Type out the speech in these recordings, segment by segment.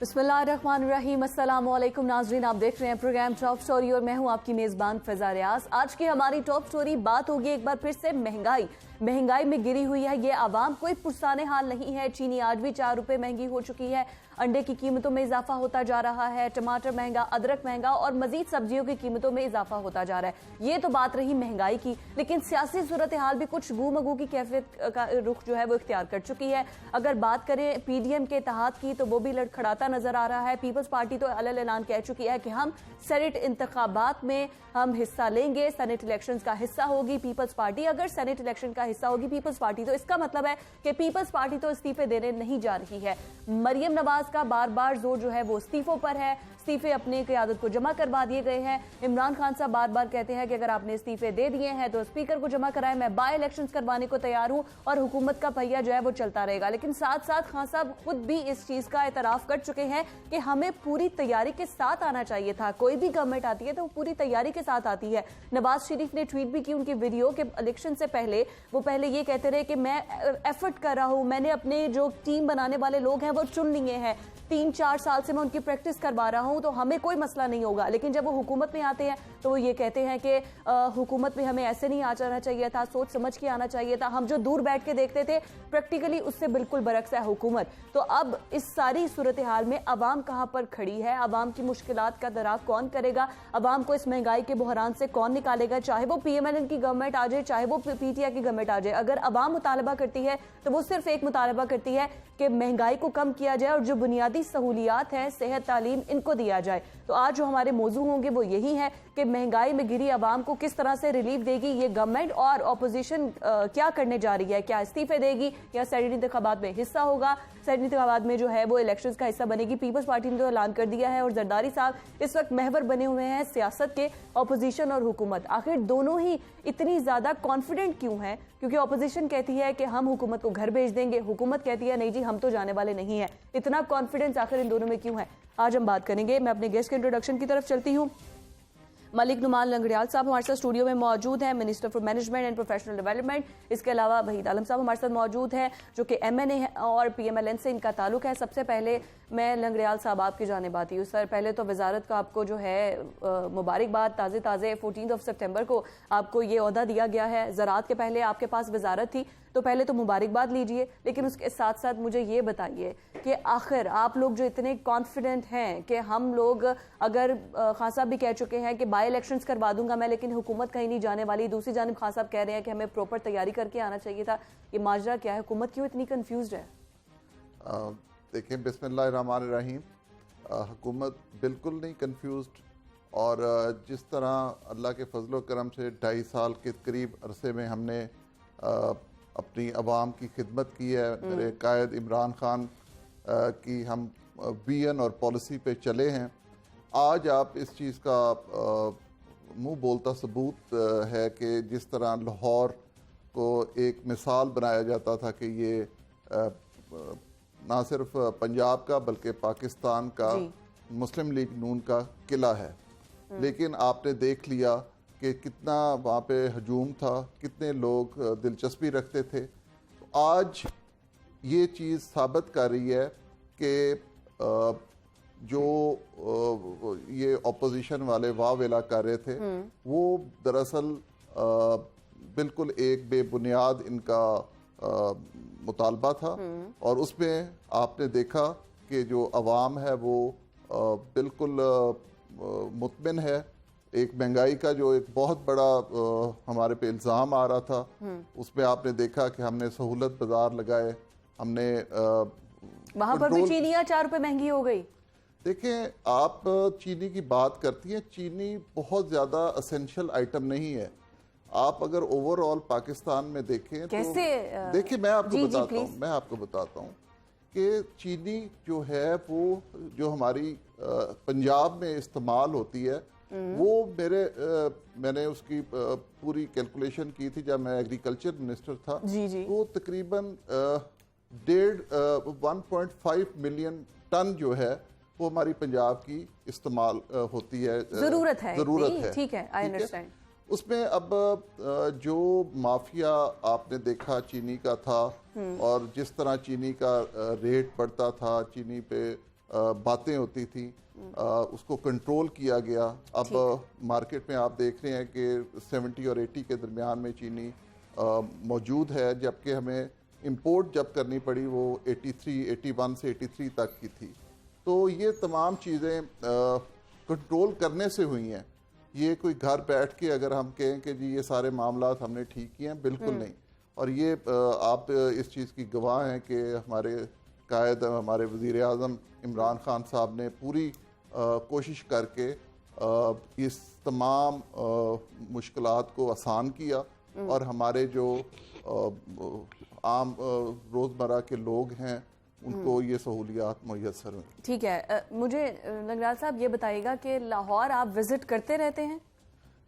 बिस्मिल्लाहिर्रहमानिर्रहीम। अस्सलाम वालेकुम नाज़रीन, आप देख रहे हैं प्रोग्राम टॉप स्टोरी और मैं हूं आपकी मेज़बान फ़िज़ा रियाज। आज की हमारी टॉप स्टोरी बात होगी एक बार फिर से महंगाई में गिरी हुई है ये आवाम, कोई पुरसाने हाल नहीं है। चीनी आज भी 4 रुपए महंगी हो चुकी है, अंडे की कीमतों में इजाफा होता जा रहा है, टमाटर महंगा, अदरक महंगा और मजीद सब्जियों की कीमतों में इजाफा होता जा रहा है। ये तो बात रही महंगाई की, लेकिन सियासी सूरत हाल भी कुछ गुमगू की कैफियत का रुख जो है वो इख्तियार कर चुकी है। अगर बात करें पीडीएम के इत्तेहाद की तो वो भी लड़खड़ाता नजर आ रहा है। पीपल्स पार्टी तो अलग ऐलान कह चुकी है कि हम सेनेट इंतखाबात में हम हिस्सा लेंगे, सेनेट इलेक्शंस का हिस्सा होगी पीपल्स पार्टी। अगर सेनेट इलेक्शन का हिस्सा होगी पीपल्स पार्टी तो इसका मतलब है कि पीपल्स पार्टी तो इस्तीफे देने नहीं जा रही है। मरियम नवाज का बार बार जोर जो है वो इस्तीफों पर है, इस्तीफे अपने क़यादत को जमा करवा दिए गए हैं। इमरान खान साहब बार बार कहते हैं कि अगर आपने इस्तीफे दे दिए हैं तो स्पीकर को जमा कराएं, मैं बाय इलेक्शंस करवाने को तैयार हूं और हुकूमत का पहिया जो है वो चलता रहेगा। लेकिन साथ साथ खान साहब खुद भी इस चीज का एतराफ कर चुके हैं कि हमें पूरी तैयारी के साथ आना चाहिए था। कोई भी गवर्नमेंट आती है तो वो पूरी तैयारी के साथ आती है। नवाज शरीफ ने ट्वीट भी की उनकी वीडियो के इलेक्शन से पहले, वो पहले ये कहते रहे कि मैं एफर्ट कर रहा हूं, मैंने अपने जो टीम बनाने वाले लोग हैं वो चुन लिए हैं, 3-4 साल से मैं उनकी प्रैक्टिस करवा रहा हूं, तो हमें कोई मसला नहीं होगा। लेकिन जब वो हुकूमत में आते हैं तो वो ये कहते हैं कि हुकूमत में हमें ऐसे नहीं आ जाना चाहिए था, सोच समझ के आना चाहिए था। हम जो दूर बैठ के देखते थे प्रैक्टिकली उससे बिल्कुल बरक्स है हुकूमत। तो अब इस सारी सूरत हाल में अवाम कहां पर खड़ी है, अवाम की मुश्किलात का दराक कौन करेगा, अवाम को इस महंगाई के बहरान से कौन निकालेगा, चाहे वो पीएमएलएन की गवर्नमेंट आ जाए, चाहे वो पीटीआई की गवर्नमेंट आ जाए। अगर अवाम मुतालबा करती है तो वो सिर्फ एक मुतालबा करती है कि महंगाई को कम किया जाए और जो बुनियादी सहूलियात हैं, सेहत, तालीम, इनको दिया जाए। तो आज जो हमारे मौजू होंगे वो यही है कि महंगाई में गिरी आवाम को किस तरह से रिलीफ देगी ये गवर्नमेंट, और ऑपोजिशन क्या करने जा रही है, क्या इस्तीफे देगी या सेनेट इंतखाबात में हिस्सा होगा, सेनेट इंतखाबात में जो है वो इलेक्शंस का हिस्सा बनेगी। पीपल्स पार्टी ने तो ऐलान कर दिया है और जरदारी साहब इस वक्त महवर बने हुए हैं सियासत के, ऑपोजिशन और हुकूमत। आखिर दोनों ही इतनी ज्यादा कॉन्फिडेंट क्यों है? क्योंकि ऑपोजिशन कहती है कि हम हुकूमत को घर भेज देंगे, हुकूमत कहती है नहीं जी हम तो जाने वाले नहीं है। इतना कॉन्फिडेंस आखिर इन दोनों में क्यों है, आज हम बात करेंगे। मैं अपने गेस्ट के इंट्रोडक्शन की तरफ चलती हूँ। मलिक नुमान लंगड़ियाल साहब हमारे साथ स्टूडियो में मौजूद हैं, minister for management and professional development. इसके अलावा वहीद आलम साहब हमारे साथ मौजूद हैं जो कि एमएनए है और पीएमएलएन से इनका ताल्लुक है। सबसे पहले मैं लंगड़ियाल साहब आपकी जानिब आती हूँ। सर पहले तो वजारत का आपको जो है मुबारकबाद, ताज़े 14 सितंबर को आपको ये ओहदा दिया गया है। ज़राअत के पहले आपके पास वजारत थी तो पहले तो मुबारकबाद लीजिए, लेकिन उसके साथ साथ मुझे ये बताइए कि आखिर आप लोग जो इतने कॉन्फिडेंट हैं कि हम लोग, अगर खान साहब भी कह चुके हैं कि बाय इलेक्शंस करवा दूंगा मैं लेकिन हुकूमत कहीं नहीं जाने वाली, दूसरी जानिब खान साहब कह रहे हैं कि हमें प्रॉपर तैयारी करके आना चाहिए था, ये माजरा क्या है? हुकूमत क्यों इतनी कन्फ्यूज्ड है? देखिए, बिस्मिल्लाहिर्रहमानिर्रहीम, हुकूमत बिल्कुल नहीं कन्फ्यूज्ड, और जिस तरह अल्लाह के फजल करम से 2.5 साल के करीब अरसे में हमने अपनी आवाम की खिदमत की है, मेरे कायद इमरान खान की हम विजन और पॉलिसी पे चले हैं। आज आप इस चीज़ का मुंह बोलता सबूत है कि जिस तरह लाहौर को एक मिसाल बनाया जाता था कि ये ना सिर्फ पंजाब का बल्कि पाकिस्तान का मुस्लिम लीग नून का किला है, लेकिन आपने देख लिया कि कितना वहाँ पे हजूम था, कितने लोग दिलचस्पी रखते थे। तो आज ये चीज़ साबित कर रही है कि जो ये ऑपोजिशन वाले वावेला कर रहे थे वो दरअसल बिल्कुल एक बेबुनियाद इनका मुतालबा था, और उसमें आपने देखा कि जो अवाम है वो बिल्कुल मुतमिन है। एक महंगाई का जो एक बहुत बड़ा हमारे पे इल्ज़ाम आ रहा था, उसमें आपने देखा कि हमने सहूलत बाजार लगाए, हमने वहां पर भी चीनी 4 रुपए महंगी हो गई। देखें, आप चीनी की बात करती हैं, चीनी बहुत ज़्यादा असेंशियल आइटम नहीं है। आप अगर ओवरऑल पाकिस्तान में देखें कैसे? तो देखिए मैं आपको बताता हूँ कि चीनी जो है वो जो हमारी पंजाब में इस्तेमाल होती है वो मैंने उसकी पूरी कैलकुलेशन की थी जब मैं एग्रीकल्चर मिनिस्टर था। वो तकरीबन 1.5 मिलियन टन जो है वो हमारी पंजाब की इस्तेमाल होती है, ज़रूरत है। ठीक है, आई अंडरस्टैंड। उसमें अब जो माफिया आपने देखा चीनी का था, और जिस तरह चीनी का रेट बढ़ता था, चीनी पे बातें होती थी उसको कंट्रोल किया गया। अब मार्केट में आप देख रहे हैं कि 70 और 80 के दरमियान में चीनी मौजूद है, जबकि हमें इंपोर्ट जब करनी पड़ी वो 81 से 83 तक की थी। तो ये तमाम चीज़ें कंट्रोल करने से हुई हैं। ये कोई घर बैठ के अगर हम कहें कि जी ये सारे मामला हमने ठीक किए हैं, बिल्कुल नहीं। और ये आप इस चीज़ की गवाह हैं कि हमारे कायद हमारे वज़ीर आज़म इमरान खान साहब ने पूरी कोशिश करके इस तमाम मुश्किलात को आसान किया और हमारे जो आम रोज़मर्रा के लोग हैं उनको ये सहूलियात मुयस्सर हुई। ठीक है, मुझे नगराल साहब ये बताइएगा कि लाहौर आप विजिट करते रहते हैं?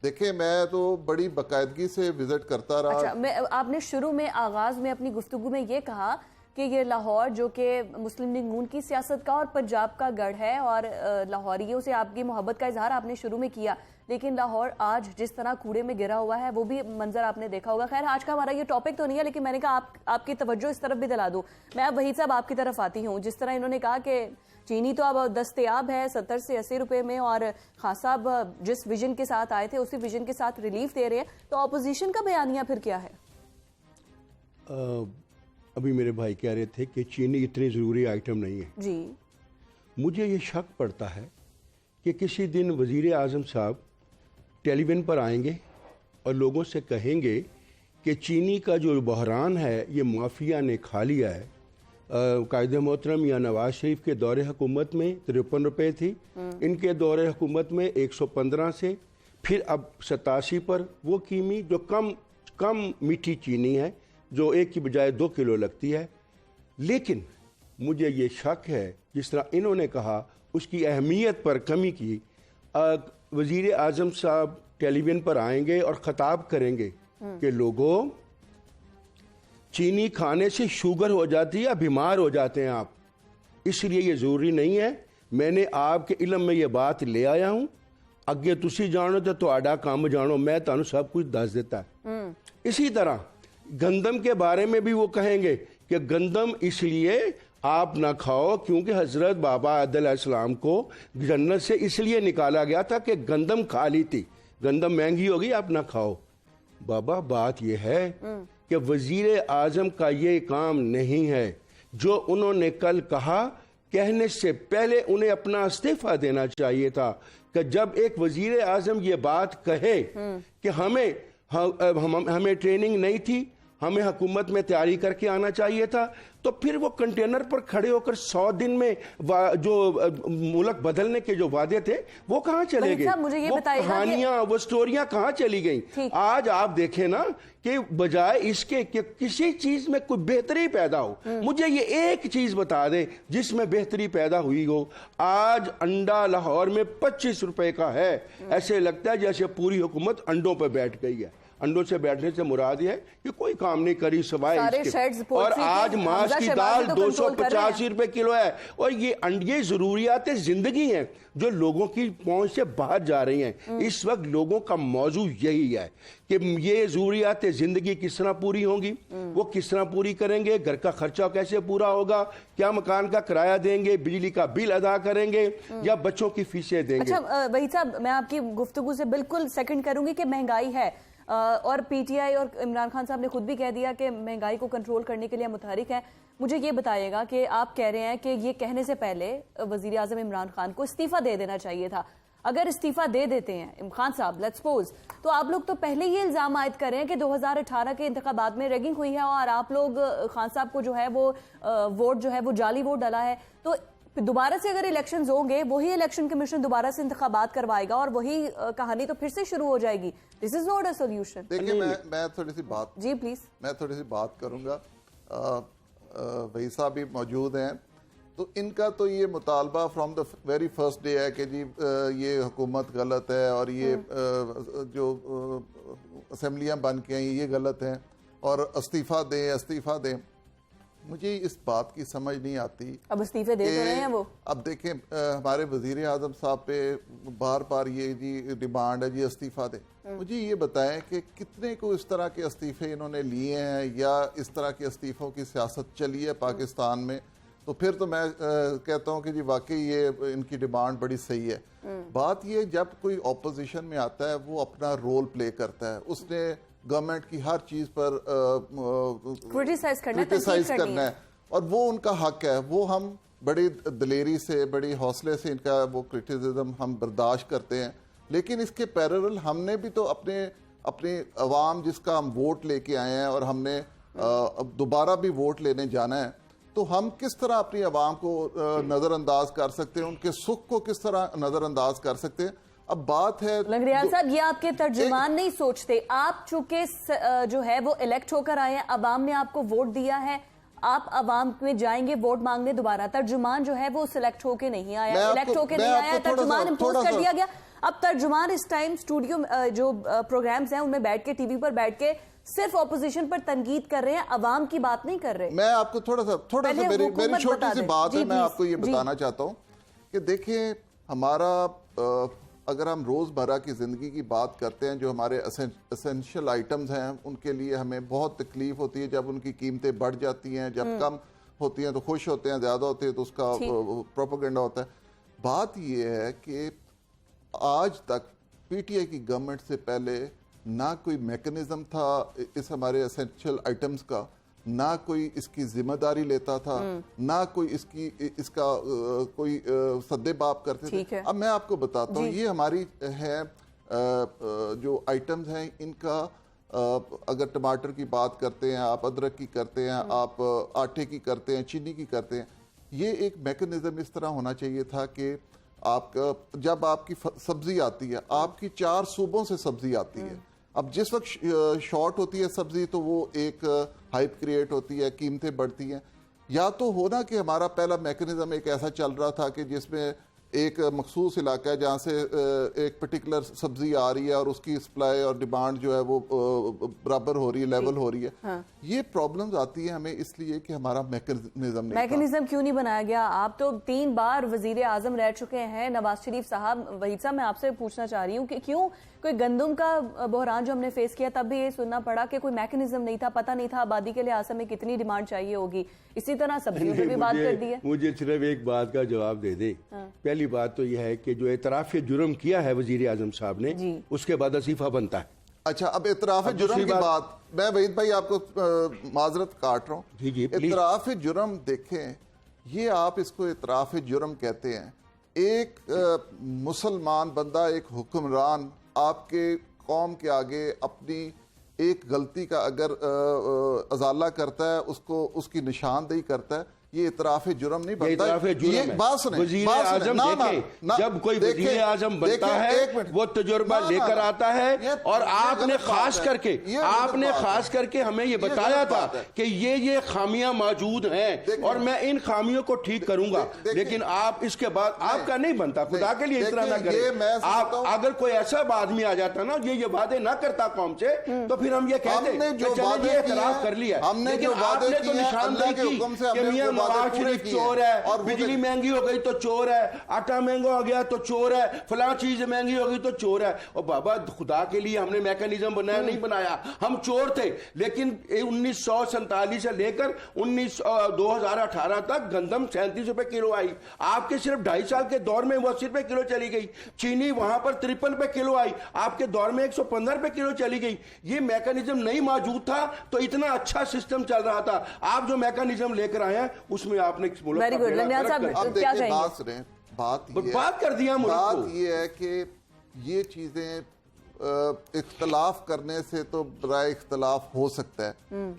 देखिए, मैं तो बड़ी बाकायदगी से विजिट करता रहा। अच्छा, आपने शुरू में आगाज में अपनी गुफ्तगू में ये कहा कि ये लाहौर जो कि मुस्लिम लीग नून की सियासत का और पंजाब का गढ़ है और लाहौरियों से आपकी मोहब्बत का इजहार आपने शुरू में किया, लेकिन लाहौर आज जिस तरह कूड़े में गिरा हुआ है वो भी मंजर आपने देखा होगा। खैर, आज का हमारा ये टॉपिक तो नहीं है, लेकिन मैंने कहा आपकी तवज्जो इस तरफ भी दिला दूं। मैं अब वहीद साहब आपकी तरफ आती हूँ। जिस तरह इन्होंने कहा कि चीनी तो अब दस्तयाब है 70 से 80 रुपए में और खान साहब जिस विजन के साथ आए थे उसी विजन के साथ रिलीफ दे रहे हैं, तो ऑपोजिशन का बयानिया फिर क्या है? अभी मेरे भाई कह रहे थे कि चीनी इतनी ज़रूरी आइटम नहीं है जी। मुझे ये शक पड़ता है कि किसी दिन वज़ीर आज़म साहब टेलीविज़न पर आएंगे और लोगों से कहेंगे कि चीनी का जो बहरान है ये माफिया ने खा लिया है। कायदे मोहतरम या नवाज शरीफ के दौरे हुकूमत में 53 रुपये थी, इनके दौरे हुकूमत में 115 से फिर अब 87 पर वो कीमी जो कम मीठी चीनी है जो एक की बजाय 2 किलो लगती है। लेकिन मुझे ये शक है जिस तरह इन्होंने कहा उसकी अहमियत पर कमी की। वज़ीर आज़म साहब टेलीविज़न पर आएंगे और ख़ताब करेंगे कि लोगों, चीनी खाने से शुगर हो जाती है, बीमार हो जाते हैं आप, इसलिए ये ज़रूरी नहीं है। मैंने आपके इल्म में ये बात ले आया हूँ, अगे तुसी जानो तो तुहाडा काम जानो, मैं तुहानू सब कुछ दस देता है। इसी तरह गंदम के बारे में भी वो कहेंगे कि गंदम इसलिए आप ना खाओ क्योंकि हजरत बाबा अलैहिस्सलाम को जन्नत से इसलिए निकाला गया था कि गंदम खा ली थी, गंदम महंगी होगी आप ना खाओ। बाबा, बात यह है कि वजीर आजम का ये काम नहीं है। जो उन्होंने कल कहा, कहने से पहले उन्हें अपना इस्तीफा देना चाहिए था कि जब एक वजीर आजम ये बात कहे कि हमें ट्रेनिंग नहीं थी, हमें हुकूमत में तैयारी करके आना चाहिए था, तो फिर वो कंटेनर पर खड़े होकर 100 दिन में जो मुल्क बदलने के जो वादे थे वो कहाँ चले गए? वो कहानियां, वो स्टोरियां कहाँ चली गई? आज आप देखें ना कि बजाय इसके कि किसी चीज में कोई बेहतरी पैदा हो, मुझे ये एक चीज बता दे जिसमें बेहतरी पैदा हुई हो। आज अंडा लाहौर में 25 रुपए का है, ऐसे लगता है जैसे पूरी हुकूमत अंडों पर बैठ गई है। अंडों से बैठने से मुराद है कि कोई काम नहीं करी सिवाय इसके। और आज मांस की दाल 285 रुपए किलो है और ये जरूरियात जिंदगी हैं जो लोगों की पहुंच से बाहर जा रही हैं। इस वक्त लोगों का मौजू यही है कि ये जरूरियात जिंदगी किस तरह पूरी होंगी, वो किस तरह पूरी करेंगे, घर का खर्चा कैसे पूरा होगा, क्या मकान का किराया देंगे, बिजली का बिल अदा करेंगे या बच्चों की फीसें देंगे। अच्छा वहीद साहब, मैं आपकी गुफ्तगू से बिल्कुल सेकंड करूंगी कि महंगाई है और पीटीआई और इमरान खान साहब ने खुद भी कह दिया कि महंगाई को कंट्रोल करने के लिए मुतहरिक है। मुझे ये बताइएगा कि आप कह रहे हैं कि ये कहने से पहले वजीर आजम इमरान खान को इस्तीफा दे देना चाहिए था। अगर इस्तीफा दे देते हैं इमरान खान साहब, लेट्स सपोज, तो आप लोग तो पहले ये इल्जाम आयद कर रहे हैं कि 2018 के इंतखाबात में रैगिंग हुई है और आप लोग खान साहब को जो है वो वोट जो है वो जाली वोट डाला है। तो दोबारा से अगर इलेक्शंस होंगे, वही इलेक्शन कमीशन दोबारा से इंतखाबात करवाएगा और वही कहानी तो फिर से शुरू हो जाएगी। This is not a solution. देखिए, मैं थोड़ी सी बात जी प्लीज मैं थोड़ी सी बात करूंगा। भाई साहब भी मौजूद हैं, तो इनका तो ये मुतालबा from the very first day है कि जी ये हुकूमत गलत है और ये जो असम्बलियाँ बन के आई ये गलत हैं और इस्तीफा दें। मुझे इस बात की समझ नहीं आती। अब इस्तीफे दे तो रहे हैं वो। अब देखें, हमारे वजीर आजम साहब पे बार बार ये जी डिमांड है जी इस्तीफा दें। मुझे ये बताएं कि कितने को इस तरह के इस्तीफे इन्होंने लिए हैं या इस तरह के इस्तीफों की सियासत चली है पाकिस्तान में तो फिर तो मैं कहता हूँ कि जी वाकई ये इनकी डिमांड बड़ी सही है। बात ये, जब कोई ऑपोजिशन में आता है वो अपना रोल प्ले करता है, उसने गवर्नमेंट की हर चीज पर क्रिटिसाइज करना है और वो उनका हक है। वो हम बड़ी दलेरी से, बड़ी हौसले से इनका वो क्रिटिसिज्म हम बर्दाश्त करते हैं, लेकिन इसके पैरेलल हमने भी तो अपने अवाम जिसका हम वोट लेके आए हैं और हमने अब दोबारा भी वोट लेने जाना है, तो हम किस तरह अपनी आवाम को नज़रअंदाज कर सकते हैं, उनके सुख को किस तरह नज़रअंदाज कर सकते हैं। अब बात है लंगड़ियाल साहब, ये आपके तर्जुमान नहीं सोचते, आप चूंकि जो है वो इलेक्ट होकर आए हैं, अवाम ने आपको वोट दिया है, आप अवाम में जाएंगे वोट मांगने दोबारा, तर्जुमान जो है वो सिलेक्ट होके नहीं आया, इलेक्ट होके नहीं आया, तर्जुमान इम्पोज कर दिया गया। अब तर्जुमान इस टाइम स्टूडियो जो प्रोग्राम्स हैं उनमें बैठ के, टीवी पर बैठ के सिर्फ ऑपोजिशन पर तनकीद कर रहे हैं, अवाम की बात नहीं कर रहे। मैं आपको थोड़ा सा मेरी छोटी सी बात है, मैं आपको ये बताना चाहता हूँ कि देखिए, हमारा अगर हम रोज़मर्रा की ज़िंदगी की बात करते हैं, जो हमारे एसेंशियल आइटम्स हैं, उनके लिए हमें बहुत तकलीफ होती है जब उनकी कीमतें बढ़ जाती हैं, जब कम होती हैं तो खुश होते हैं, ज़्यादा होती है तो उसका प्रोपेगेंडा होता है। बात ये है कि आज तक पीटीआई की गवर्नमेंट से पहले ना कोई मैकेनिज्म था इस हमारे एसेंशियल आइटम्स का, ना कोई इसकी जिम्मेदारी लेता था, ना कोई इसका कोई सद्देबाप करते थे। अब मैं आपको बताता हूँ, ये हमारी है जो आइटम्स हैं, इनका अगर टमाटर की बात करते हैं आप, अदरक की करते हैं आप, आटे की करते हैं, चीनी की करते हैं, ये एक मैकेनिज्म इस तरह होना चाहिए था कि आपका जब आपकी सब्जी आती है, आपकी 4 सूबों से सब्जी आती है। अब जिस वक्त शॉर्ट होती है सब्जी तो वो एक हाइप क्रिएट होती है, कीमतें बढ़ती हैं। या तो होना कि हमारा पहला मैकेनिज्म एक ऐसा चल रहा था कि जिसमें एक मखसूस इलाका है जहाँ से एक पर्टिकुलर सब्जी आ रही है और उसकी सप्लाई और डिमांड जो है वो बराबर हो रही है, लेवल हो रही है। हाँ। ये प्रॉब्लम्स आती है हमें इसलिए कि हमारा मैकेनिज्म क्यों नहीं बनाया गया। आप तो 3 बार वजीर आजम रह चुके हैं, नवाज शरीफ साहब। वहीद साहब, मैं आपसे पूछना चाह रही हूँ कि क्यों कोई गंदम का बहरान जो हमने फेस किया तब भी ये सुनना पड़ा कि कोई मैकेनिज्म नहीं था, पता नहीं था आबादी के लिए आसम में कितनी डिमांड चाहिए होगी। इसी तरह सब्जियों पर भी बात कर दी है। मुझे सिर्फ एक बात का जवाब दे दे। पहली बात तो यह है कि जो एतराफ़ जुर्म किया है वजीर आजम साहब ने, उसके बाद वजीफा बनता है। अच्छा, अब एतराफ़ जुर्म की बात, मैं वहीद भाई आपको माजरत काट रहा हूँ। एतराफ़ जुर्म देखें, ये आप इसको एतराफ़ जुर्म कहते हैं। एक मुसलमान बंदा, एक हुक्मरान आपके कौम के आगे अपनी एक गलती का अगर अजाला करता है, उसको उसकी निशानदेही करता है, ये इतराफ़ जुर्म नहीं बनता। ये बात सुने, वज़ीर आज़म देखें, जब कोई वज़ीर आज़म बनता है वो तजुर्बा लेकर आता है। और आपने खास करके हमें ये बताया था कि ये खामियां मौजूद हैं और मैं इन खामियों को ठीक करूंगा, लेकिन आप इसके बाद आपका नहीं बनता। खुदा के लिए इस तरह ना करें। आप अगर कोई ऐसा आदमी आ जाता ना, ये वादे ना करता कौम से, तो फिर हम ये कहते चलिए एतराफ कर लिया, लेकिन आपने तो निशानदेही की नवाज शरीफ चोर है, और बिजली महंगी हो गई तो चोर है, आटा महंगा हो गया तो चोर है, फलां चीज महंगी हो गई तो चोर है। और बाबा खुदा के लिए हमने मैकेनिज्म बनाया नहीं बनाया, हम चोर थे। लेकिन 1947 से लेकर 2018 तक गंदम 37 रुपए किलो आई। आपके सिर्फ 2.5 साल के दौर में 80 रुपए किलो चली गई। चीनी वहां पर 53 रुपए किलो आई, आपके दौर में 115 रुपए किलो चली गई। ये मैकेनिज्म नहीं मौजूद था तो इतना अच्छा सिस्टम चल रहा था। आप जो मैकेनिज्म लेकर आए हैं उसमें आपने वेरी गुड। लंगड़ियाल साहब, क्या कहेंगे? बात कर दिया। बात ये है कि ये चीजें इख्तलाफ करने से तो बराए इख्तलाफ हो सकता है,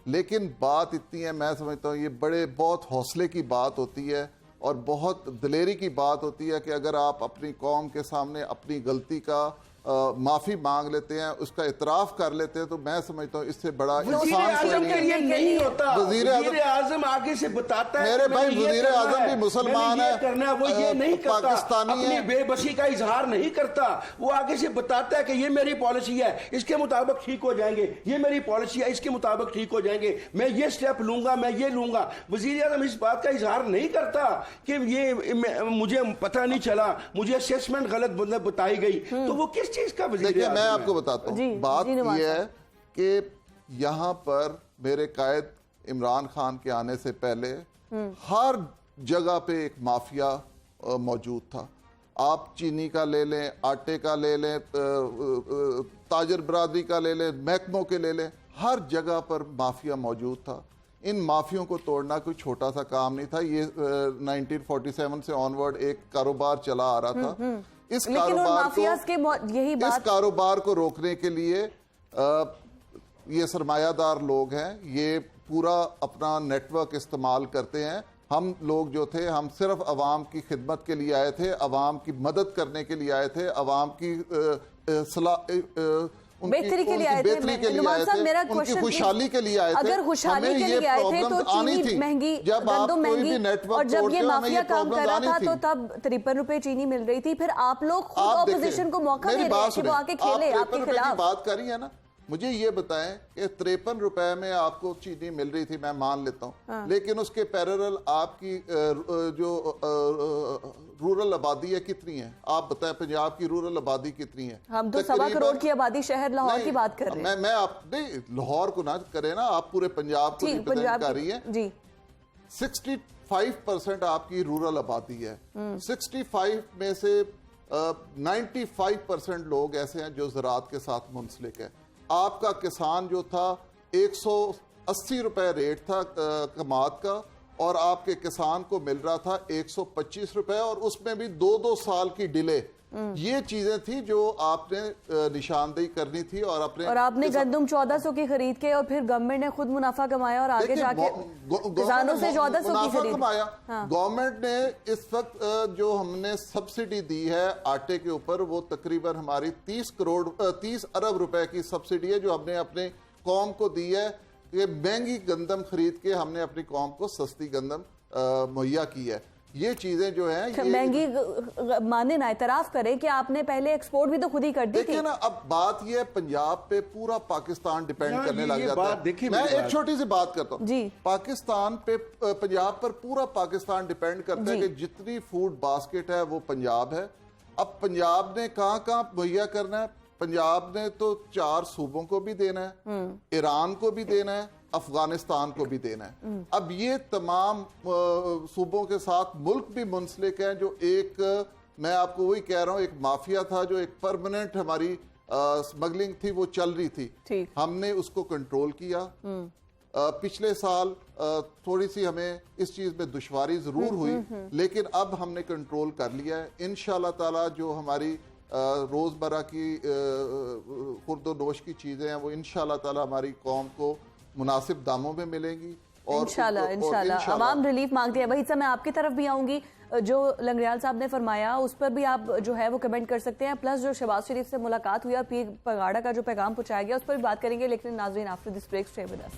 लेकिन बात इतनी है, मैं समझता हूँ ये बहुत हौसले की बात होती है और बहुत दिलेरी की बात होती है कि अगर आप अपनी कौम के सामने अपनी गलती का माफी मांग लेते हैं, उसका इतराफ कर लेते हैं, तो मैं समझता हूँ इससे बड़ा इंसान नहीं होता। वज़ीर आज़म आगे से बताता है, मेरे भाई वज़ीर आज़म भी मुसलमान है, करना वो ये नहीं करता, पाकिस्तानी है, बेबसी का इजहार नहीं करता। वो आगे से बताता है कि ये मेरी पॉलिसी है, इसके मुताबिक ठीक हो जाएंगे, ये मेरी पॉलिसी है, इसके मुताबिक ठीक हो जाएंगे, मैं ये स्टेप लूंगा, मैं ये लूंगा। वज़ीर आज़म इस बात का इजहार नहीं करता कि ये मुझे पता नहीं चला, मुझे असेसमेंट गलत बताई गई, तो वो किस चीज का वज़ीर? देखिए, मैं आपको बताता हूँ, बात यह है कि यहाँ पर मेरे कायद इमरान खान के आने से पहले हर जगह पे एक माफिया मौजूद था। आप चीनी का ले लें, आटे का ले लें, ताजर बरादरी का ले लें, महकमों के ले लें, हर जगह पर माफिया मौजूद था। इन माफियों को तोड़ना कोई छोटा सा काम नहीं था। ये 1947 से ऑनवर्ड एक कारोबार चला आ रहा था। इस कारोबार को रोकने के लिए ये सरमायादार लोग हैं, ये पूरा अपना नेटवर्क इस्तेमाल करते हैं। हम लोग जो थे, हम सिर्फ अवाम की खिदमत के लिए आए थे, अवाम की मदद करने के लिए आए थे, अवाम की बेहतरी के लिए आए थे, उनकी खुशहाली के लिए आए थे। अगर खुशहाली के लिए आए थे तो चीनी महंगी, गंदम महंगी, और जब ये माफिया काम कर रहा था तो तब 53 रुपए चीनी मिल रही थी। फिर आप लोग खुद ऑपोजिशन को मौका दे रहे हैं कि वो आके खेले आपके खिलाफ। बात करी है ना, मुझे ये बताएं कि 53 रुपए में आपको चीनी मिल रही थी, मैं मान लेता हूँ, लेकिन उसके पैरेलल आपकी जो रूरल आबादी है कितनी है? आप बताएं, पंजाब की रूरल आबादी कितनी है? हम तो 1.25 करोड़ की आबादी शहर लाहौर की बात कर रहे हैं। मैं आप नहीं, लाहौर को ना करें ना, आप पूरे पंजाब को रिप्रेजेंट कर रही है जी। 65% आपकी रूरल आबादी है। 65 में से 95% लोग ऐसे हैं जो ज़राअत के साथ मुंसलिक है। आपका किसान जो था 180 रुपए रेट था कमात का, और आपके किसान को मिल रहा था 125 रुपए, और उसमें भी 2-2 साल की डिले। ये चीजें थी जो आपने निशानदेही करनी थी। और आपने गंदम 1400 की खरीद के, और फिर गवर्नमेंट ने खुद मुनाफा कमाया और आगे जाके किसानों से 1400 की खरीद कमाया। गवर्नमेंट ने इस वक्त जो हमने सब्सिडी दी है आटे के ऊपर, वो तकरीबन हमारी 30 अरब रुपए की सब्सिडी है जो हमने अपने कौम को दी है। कि महंगी गंदम खरीद के हमने अपनी कौम को सस्ती गंदम मुहैया की है। ये चीजें जो हैं महंगी माने ना, इतराफ करें कि आपने पहले एक्सपोर्ट भी तो खुद ही कर दी थी। ना, अब बात ये है, पंजाब पे पूरा पाकिस्तान डिपेंड करने लग जाता है। मैं एक छोटी सी बात करता हूँ, पाकिस्तान पे, पंजाब पर पूरा पाकिस्तान डिपेंड करता है कि जितनी फूड बास्केट है वो पंजाब है। अब पंजाब ने कहाँ मुहैया करना है? पंजाब ने तो 4 सूबों को भी देना है, ईरान को भी देना है, अफगानिस्तान को भी देना है। अब ये तमाम सूबों के साथ मुल्क भी मुंसलिक हैं, जो एक, मैं आपको वही कह रहा हूँ, एक माफिया था जो एक परमानेंट हमारी स्मगलिंग थी, वो चल रही थी। हमने उसको कंट्रोल किया। पिछले साल थोड़ी सी हमें इस चीज में दुश्वारी जरूर हुई, लेकिन अब हमने कंट्रोल कर लिया है। इंशाल्लाह ताला जो हमारी रोजमर्रा की खुर्दोनोश की चीजें हैं, वो इंशाल्लाह ताला हमारी कौम को मुनासिब दामों में मिलेंगी। और इंशाल्लाह अवाम रिलीफ मांगते हैं। वही मैं आपकी तरफ भी आऊंगी, जो लंगड़ियाल साहब ने फरमाया उस पर भी आप जो है वो कमेंट कर सकते हैं। प्लस जो शहबाज शरीफ से मुलाकात हुई और पीर पगाड़ा का जो पैगाम पहुंचाया गया, उस पर भी बात करेंगे। लेकिन नाज़रीन, after this break stay with us.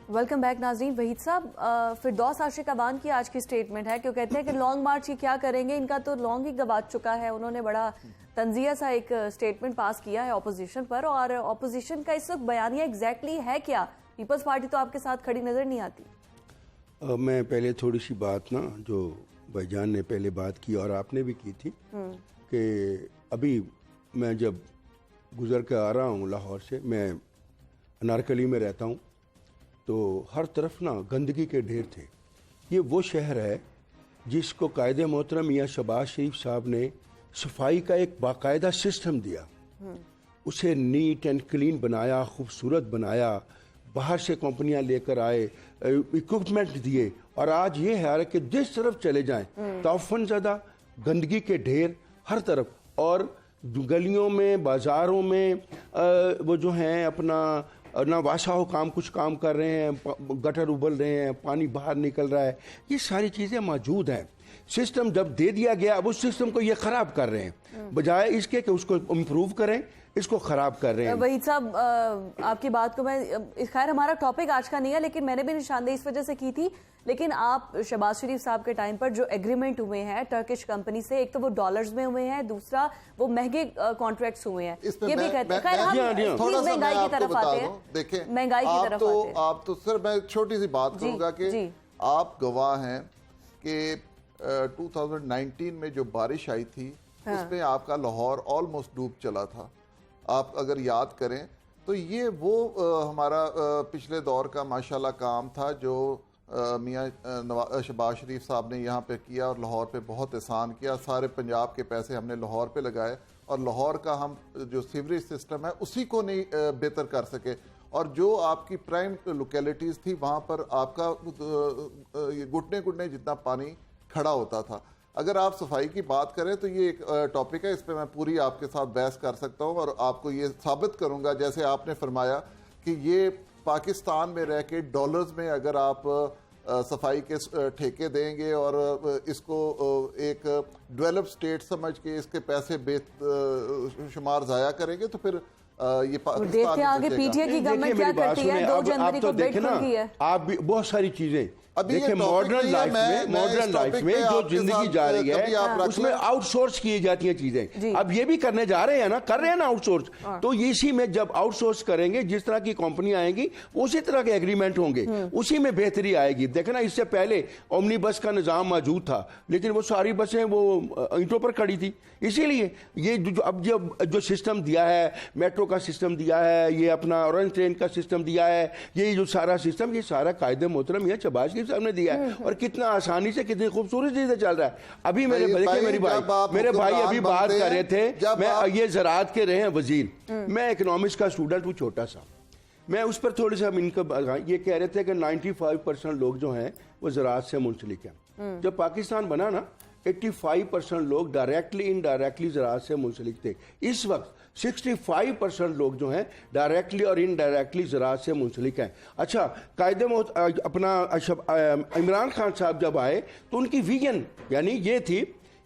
Welcome back नाज़रीन। वहीद साहब, फिरदौस आशिक अवान की आज की स्टेटमेंट है, क्यों कहते हैं कि लॉन्ग मार्च ही क्या करेंगे, इनका तो लॉन्ग ही गवाच चुका है। उन्होंने बड़ा तंजिया सा एक स्टेटमेंट पास किया है ऑपोजिशन पर, और ऑपोजिशन का इस वक्त बयानिया एग्जैक्टली है क्या? पीपल्स पार्टी तो आपके साथ खड़ी नजर नहीं आती। मैं पहले थोड़ी सी बात ना, जो भाईजान ने पहले बात की और आपने भी की थी, कि अभी मैं जब गुजर के आ रहा हूँ लाहौर से, मैं अनारकली में रहता हूँ, तो हर तरफ ना गंदगी के ढेर थे। ये वो शहर है जिसको कायदे मोहतरम मियां शहबाज शरीफ साहब ने सफाई का एक बाकायदा सिस्टम दिया, उसे नीट एंड क्लीन बनाया, खूबसूरत बनाया, बाहर से कंपनियां लेकर आए, इक्विपमेंट दिए, और आज ये है कि जिस तरफ चले जाएं तौफन ज़्यादा गंदगी के ढेर हर तरफ, और गलियों में, बाज़ारों में वो जो हैं अपना ना वासा हो काम, कुछ काम कर रहे हैं, गटर उबल रहे हैं, पानी बाहर निकल रहा है, ये सारी चीज़ें मौजूद हैं। सिस्टम जब दे दिया गया, अब उस सिस्टम को ये ख़राब कर रहे हैं, बजाय इसके कि उसको इम्प्रूव करें, इसको ख़राब कर रहे हैं। वहीद साहब, आपकी बात को मैं, खैर हमारा टॉपिक आज का नहीं है, लेकिन मैंने भी निशानदेही इस वजह से की थी। लेकिन आप शहबाज शरीफ साहब के टाइम पर जो एग्रीमेंट हुए हैं टर्किश कंपनी से, एक तो वो डॉलर्स में हुए हैं, दूसरा वो महंगे कॉन्ट्रैक्ट्स हुए हैं, ये भी कहते हैं। खैर हम महंगाई की तरफ आते हैं, देखिए महंगाई की तरफ आते हैं। आप तो सर, मैं छोटी सी बात करूंगा कि आप गवाह हैं कि 2019 में जो बारिश आई थी, उसमें आपका लाहौर ऑलमोस्ट डूब चला था। आप अगर याद करें तो ये वो हमारा पिछले दौर का माशाल्लाह काम था जो मियाँ शहबाज शरीफ साहब ने यहाँ पे किया और लाहौर पे बहुत एहसान किया। सारे पंजाब के पैसे हमने लाहौर पे लगाए और लाहौर का हम जो सीवरेज सिस्टम है उसी को नहीं बेहतर कर सके। और जो आपकी प्राइम लोकेलिटीज़ थी वहाँ पर आपका घुटने घुटने जितना पानी खड़ा होता था। अगर आप सफाई की बात करें तो ये एक टॉपिक है, इस पर मैं पूरी आपके साथ बहस कर सकता हूँ और आपको ये साबित करूँगा। जैसे आपने फरमाया कि ये पाकिस्तान में रह के डॉलर्स में अगर आप सफाई के ठेके देंगे और इसको एक डेवलप स्टेट समझ के इसके पैसे बेशुमार ज़ाया करेंगे तो फिर ये देखते हैं आगे पीटीए की गवर्नमेंट क्या करती है। 2 जनवरी को बिड खुलती है। आप भी बहुत सारी चीजें देखिए मॉडर्न लाइफ में जो जिंदगी जा रही है उसमें आउटसोर्स की जाती हैं चीजें। अब ये भी करने जा रहे हैं ना, कर रहे हैं ना आउटसोर्स। तो इसी में जब आउटसोर्स करेंगे जिस तरह की कंपनी आएंगी उसी तरह के एग्रीमेंट होंगे, उसी में बेहतरी आएगी। देखो ना, इससे पहले ओमनी बस का निजाम मौजूद था लेकिन वो सारी बसें वो ईंटों पर खड़ी थी। इसीलिए ये अब जो सिस्टम दिया है, मेट्रो का सिस्टम दिया है, ये अपना ऑरेंज ट्रेन का सिस्टम दिया है, ये जो सारा सिस्टम, ये सारा कायदे मोहतरम ये शहबाज शरीफ साहब ने दिया है और कितना आसानी से कितनी खूबसूरती से चल रहा है। अभी मेरे भाई अभी बात कर रहे थे, मैं ये ज़राअत के रहे हैं वजीर, मैं इकोनॉमिक्स का स्टूडेंट हूँ छोटा सा, मैं उस पर थोड़ी सा इनका ये कह रहे थे कि 95% लोग जो हैं वो ज़राअत से मुंसलिक हैं। जब पाकिस्तान बना ना 85% लोग डायरेक्टली इनडायरेक्टली ज़राअत से मुंसलिक थे। इस वक्त 65% लोग जो हैं डायरेक्टली और इनडायरेक्टली ज़राअत से मुंसलिक हैं। अच्छा, कायदे अपना इमरान खान साहब जब आए तो उनकी विजन यानी ये थी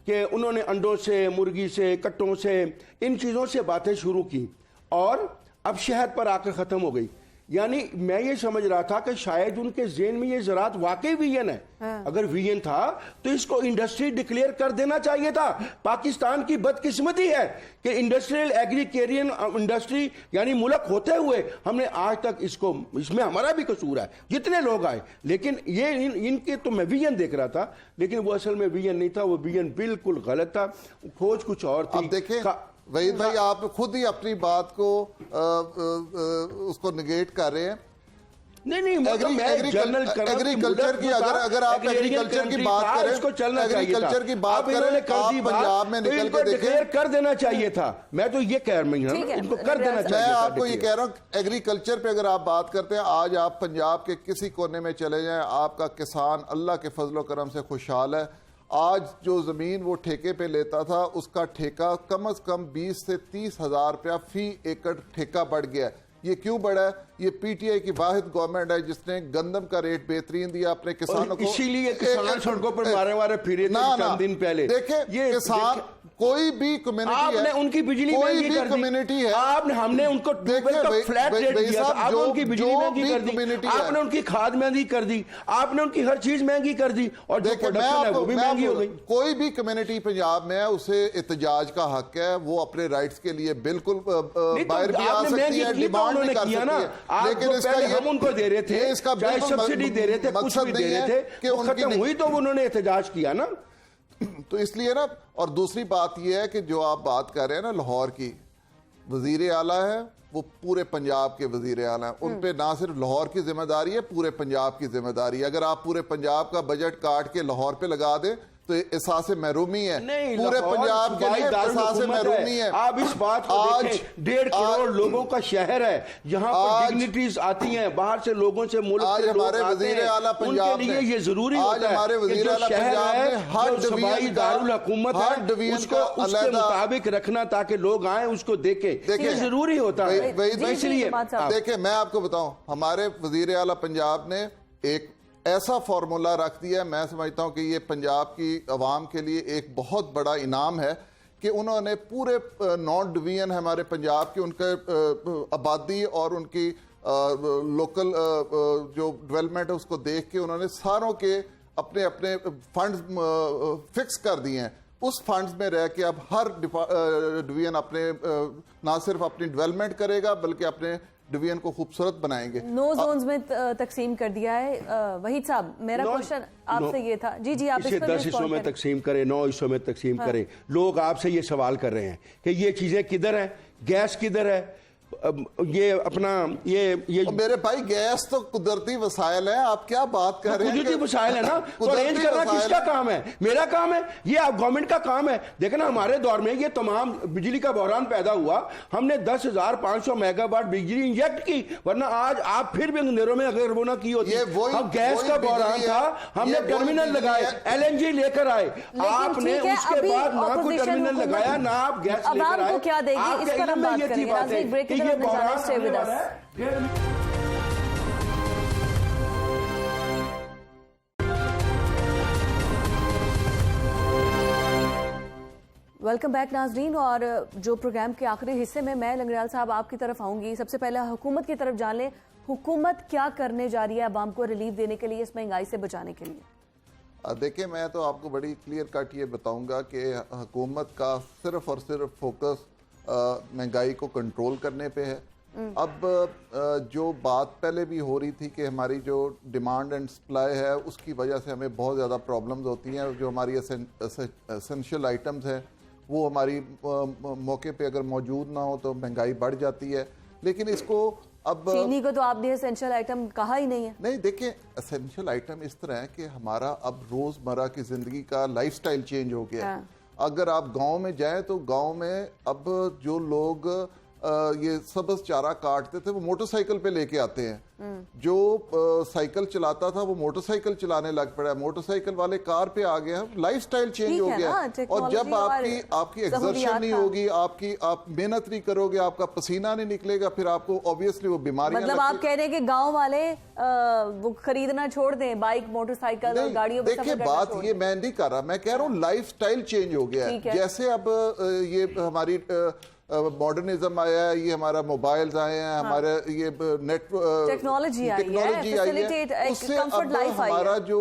कि उन्होंने अंडों से, मुर्गी से, कट्टों से, इन चीज़ों से बातें शुरू की और अब शहद पर आकर ख़त्म हो गई। यानी मैं ये समझ रहा था कि शायद उनके ज़हन में ये ज़राअत वाकई विजन है। अगर विजन था तो इसको इंडस्ट्री डिक्लेयर कर देना चाहिए था। पाकिस्तान की बदकिस्मती है कि इंडस्ट्रियल एग्रीकेरियन इंडस्ट्री यानी मुल्क होते हुए हमने आज तक इसको, इसमें हमारा भी कसूर है, जितने लोग आए, लेकिन ये इनके तो मैं विजन देख रहा था लेकिन वो असल में विजन नहीं था, वो विजन बिल्कुल गलत था, खोज कुछ और थी। देखें वहीद भाई, आप खुद ही अपनी बात को उसको निगेट कर रहे हैं। नहीं, एग्रीकल्चर की अगर आप एग्रीकल्चर की बात करें, एग्रीकल्चर की बात करें, आप पंजाब में निकल के देखें, कर देना चाहिए था। मैं तो ये कह रहा हूं इनको कर देना चाहिए। मैं आपको ये कह रहा हूँ, एग्रीकल्चर पे अगर आप बात करते हैं, आज आप पंजाब के किसी कोने में चले जाएं, आपका किसान अल्लाह के फजलो करम से खुशहाल है। आज जो ज़मीन वो ठेके पे लेता था उसका ठेका कम से कम 20 से 30 हज़ार रुपया फी एकड़ ठेका बढ़ गया है। ये क्यों बढ़ा है? ये पीटीआई की वाहिद गवर्नमेंट है जिसने गंदम का रेट बेहतरीन दिया अपने किसानों को, इसीलिए किसान सड़कों पर मारे फिरे थे चंद दिन पहले। देखे ये किसान कोई भी कम्युनिटी है, उनकी बिजली कोई भी कम्युनिटी है, हमने उनको फ्लैट रेट दिया था, आपने उनकी बिजली महंगी कर दी, आपने उनकी खाद महंगी कर दी, आपने उनकी हर चीज महंगी कर दी और जो प्रोडक्शन है वो भी महंगी हो गई। कोई भी कम्युनिटी पंजाब में है उसे एहतजाज का हक है, वो अपने राइट्स के लिए बिल्कुल बाहर भी आ सकती है, डिमांड भी कर सकती है, लेकिन इसका हम उनको दे रहे थे, चाहे सब्सिडी दे रहे थे, कुछ भी दे रहे थे, कि खत्म हुई तो उन्होंने एहतजाज किया ना। तो इसलिए ना, और दूसरी बात यह है कि जो आप बात कर रहे हैं ना लाहौर की, वजीर आला है वो पूरे पंजाब के वजीर आला है, उन पे ना सिर्फ लाहौर की जिम्मेदारी है, पूरे पंजाब की जिम्मेदारी है। अगर आप पूरे पंजाब का बजट काट के लाहौर पे लगा दें तो एहसास महरूमी है, पूरे पंजाब के लिए एहसास महरूमी है। आप इस बात को आज 1.5 करोड़ लोगों का शहर है, यहाँ पर डिग्निटीज आती हैं बाहर से, लोगों से, मुल्क आज हमारे वजीर आला पंजाब के लिए ये जरूरी होता है हमारे वजीर आला पंजाब ने हर डिवीजन दारुल हुकूमत है उसको उसके मुताबिक रखना ताकि लोग आए उसको देखें, ये जरूरी होता है। इसलिए देखें, मैं आपको बताऊं, हमारे वजीर आला पंजाब ने एक ऐसा फार्मूला रख दिया, मैं समझता हूं कि ये पंजाब की अवाम के लिए एक बहुत बड़ा इनाम है कि उन्होंने पूरे 9 डिवीजन हमारे पंजाब के, उनके आबादी और उनकी लोकल जो डेवलपमेंट है उसको देख के उन्होंने सारों के अपने अपने फंड्स फिक्स कर दिए हैं। उस फंड्स में रह के अब हर डिवीजन अपने ना सिर्फ अपनी डेवलपमेंट करेगा बल्कि अपने डिवीजन को खूबसूरत बनाएंगे। नो जोन्स में तकसीम कर दिया है। वहीद साहब, मेरा क्वेश्चन आपसे ये था। जी जी, आप इसे 10 हिस्सों में तकसीम करें, 9 हिस्सों में तकसीम करें। लोग आपसे ये सवाल कर रहे हैं कि ये चीजें किधर है, गैस किधर है, ये अपना ये मेरे भाई गैस तो कुदरती वसाइल है, आप क्या बात कर रहे हैं? कुदरती वसाइल है ना, तो अरेंज करना किसका काम है? मेरा काम है, ये आप गवर्नमेंट का काम है। देखो ना, हमारे दौर में ये तमाम बिजली का बहरान पैदा हुआ, हमने 10,500 मेगावाट बिजली इंजेक्ट की, वरना आज आप फिर भी अंधेरों में अगर वो ना की होती। हम गैस का बहरान था, हमने टर्मिनल लगाए, LNG लेकर आए, आपने उसके बाद ना कोई टर्मिनल लगाया ना आप गैस लेकर आए। क्या देगी इस पर हम बात करेंगे। ये बहरान Stay with us. Welcome back नाजरीन। और जो प्रोग्राम के आखिरी हिस्से में मैं लंगड़ियाल साहब आपकी तरफ आऊंगी। सबसे पहले हुकूमत की तरफ जान लें, हुकूमत क्या करने जा रही है अवाम को रिलीफ देने के लिए, इस महंगाई से बचाने के लिए? देखिए, मैं तो आपको बड़ी क्लियर कट ये बताऊंगा कि हुकूमत का सिर्फ और सिर्फ फोकस महंगाई को कंट्रोल करने पे है। अब जो बात पहले भी हो रही थी कि हमारी जो डिमांड एंड सप्लाई है उसकी वजह से हमें बहुत ज़्यादा प्रॉब्लम्स होती हैं, जो हमारी एसेंशियल आइटम्स हैं वो हमारी मौके पे अगर मौजूद ना हो तो महंगाई बढ़ जाती है। लेकिन इसको अब चीनी को तो आपने एसेंशियल आइटम कहा ही नहीं है। नहीं, देखिए, एसेंशियल आइटम इस तरह है कि हमारा अब रोज़मर्रा की ज़िंदगी का लाइफस्टाइल चेंज हो गया है। अगर आप गांव में जाएं तो गांव में अब जो लोग ये सब्ज़ चारा काटते थे वो मोटरसाइकिल पे लेके आते हैं। जो साइकिल चलाता था वो मोटरसाइकिल चलाने लग पड़ा है, मोटरसाइकिल वाले कार पे आ गए हैं। लाइफस्टाइल चेंज हो गया है। और जब आपकी एक्सर्शन नहीं होगी, आप मेहनत नहीं करोगे, आपका पसीना नहीं निकलेगा, फिर आपको ऑब्वियसली वो बीमारियां मतलब आप कह रहे हैं कि गांव वाले वो खरीदना छोड़ दें, बाइक मोटरसाइकिल और गाड़ियों पे? देखिए, बात ये मैं नहीं कर रहा, मैं कह रहा हूँ लाइफस्टाइल चेंज हो गया है। जैसे अब ये हमारी मॉडर्निज्म आया है, ये हमारा मोबाइल्स आए हैं, हमारे ये टेक्नोलॉजी आई है, उससे अब हमारा जो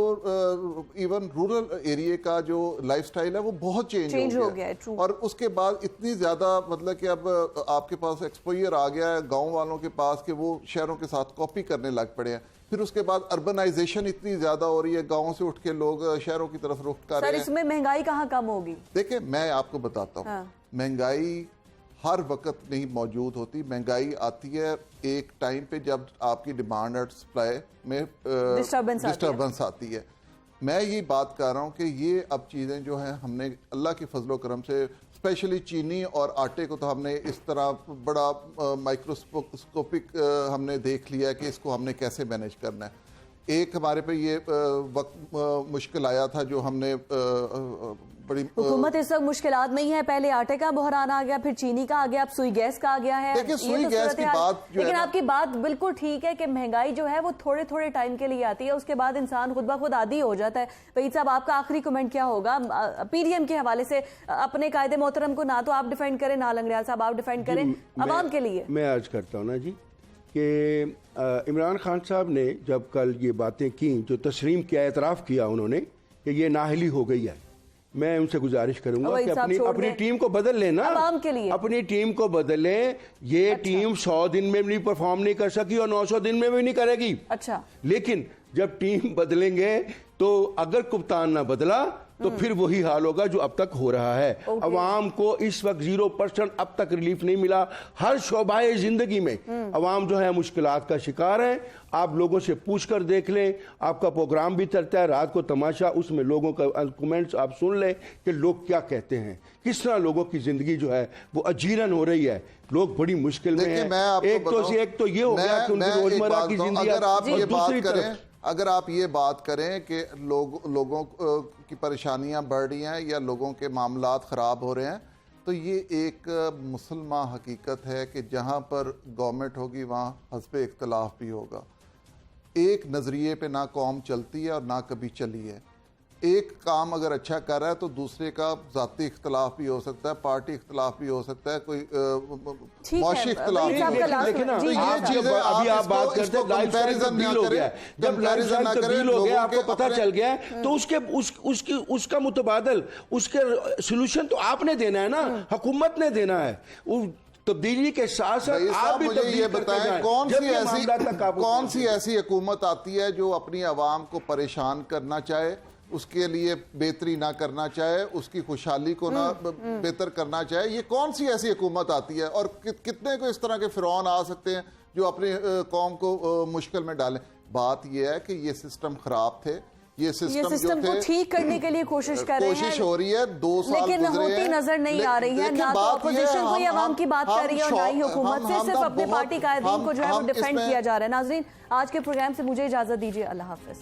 इवन रूरल एरिया का जो लाइफस्टाइल है वो बहुत चेंज हो गया है। और उसके बाद इतनी ज्यादा मतलब कि अब आपके पास एक्सपोजर आ गया है गांव वालों के पास कि वो शहरों के साथ कॉपी करने लग पड़े हैं। फिर उसके बाद अर्बनाइजेशन इतनी ज्यादा हो रही है, गाँव से उठ के लोग शहरों की तरफ रुख कर रहे हैं। इसमें महंगाई कहाँ कम होगी? देखिए, मैं आपको बताता हूँ, महंगाई हर वक्त नहीं मौजूद होती। महंगाई आती है एक टाइम पे जब आपकी डिमांड और सप्लाई में डिस्टर्बेंस आती है। मैं ये बात कर रहा हूँ कि ये अब चीज़ें जो हैं हमने अल्लाह के फजलो करम से, स्पेशली चीनी और आटे को तो हमने इस तरह बड़ा माइक्रोस्कोपिक हमने देख लिया है कि इसको हमने कैसे मैनेज करना है। एक हमारे पे ये वक्त मुश्किल आया था जो हमने बड़ी हुकूमत इस वक्त मुश्किलात में ही है। पहले आटे का बहरान आ गया, फिर चीनी का आ गया, अब सुई गैस का आ गया है। देखिए, सुई गैस की बात जो लेकिन आपकी बात बिल्कुल ठीक है कि महंगाई जो है वो थोड़े थोड़े टाइम के लिए आती है, उसके बाद इंसान खुद ब खुद आदी हो जाता है। वहीद साहब, आपका आखिरी कमेंट क्या होगा PDM के हवाले से? अपने कायदे मोहतरम को ना तो आप डिफेंड करें, ना लंगड़ियाल साहब आप डिफेंड करें, अवाम के लिए। मैं अर्ज करता हूँ ना जी कि इमरान खान साहब ने जब कल ये बातें की, जो तस्लीम किया, एतराफ़ किया उन्होंने कि ये नाहली हो गई है, मैं उनसे गुजारिश करूंगा कि अपनी टीम को बदल लेना, के लिए अपनी टीम को बदल लें। ये टीम 100 दिन में भी परफॉर्म नहीं कर सकी और 900 दिन में भी नहीं करेगी। अच्छा, लेकिन जब टीम बदलेंगे तो अगर कप्तान ना बदला तो फिर वही हाल होगा जो अब तक हो रहा है। अवाम को इस वक्त 0% अब तक रिलीफ नहीं मिला। हर शोबाए जिंदगी में अवाम जो है मुश्किलात का शिकार है। आप लोगों से पूछ कर देख लें, आपका प्रोग्राम भी चलता है रात को तमाशा, उसमें लोगों का कमेंट्स आप सुन लें कि लोग क्या कहते हैं, किस तरह लोगों की जिंदगी जो है वो अजीरन हो रही है। लोग बड़ी मुश्किल में हैं। एक तो ये हो गया कि उनकी रोजमर्रा की जिंदगी। अगर आप ये बात करें कि लोगों की परेशानियां बढ़ रही हैं या लोगों के मामलात ख़राब हो रहे हैं, तो ये एक मुसलमान हकीकत है कि जहाँ पर गवर्नमेंट होगी वहाँ हस्बे इख्तलाफ भी होगा। एक नज़रिए पे ना कौम चलती है और ना कभी चली है। एक काम अगर अच्छा कर रहा है तो दूसरे का ज़ाती इख्तलाफ भी हो सकता है, पार्टी इख्तलाफ भी हो सकता है, कोई मौशी इख्तलाफ भी हो सकता है। तो ये चीजें अभी आप बात करते हैं, लाइफस्टाइल बिल हो गया, जब लाइफस्टाइल बिल हो गया आपको पता चल गया है तो उसका मुतबादल, उसके सोल्यूशन तो आपने देना है ना, हुकूमत ने देना है। तब्दीली के साथ साथ रईस आप साहब भी मुझे तब्दील ये करते बताएं जाएं। कौन जब सी ये ऐसी मामला तक काबू कौन पहुंचे। सी ऐसी हुकूमत आती है जो अपनी आवाम को परेशान करना चाहे, उसके लिए बेहतरी ना करना चाहे, उसकी खुशहाली को ना बेहतर करना चाहे? ये कौन सी ऐसी हुकूमत आती है? और कितने को इस तरह के फिरौन आ सकते हैं जो अपनी कौम को मुश्किल में डालें? बात यह है कि ये सिस्टम खराब थे, ये सिस्टम को ठीक करने के लिए कोशिश कर रहे हैं, कोशिश हो रही है, 2 साल लेकिन गुजरे होती हैं, नजर नहीं आ रही है। ना तो अपोजिशन कोई अवाम की बात कर रही है और ना ही हुकूमत से, सिर्फ अपने पार्टी कायदीन को जो है वो डिफेंड किया जा रहा है। नाजरीन, आज के प्रोग्राम से मुझे इजाजत दीजिए। अल्लाह हाफिज।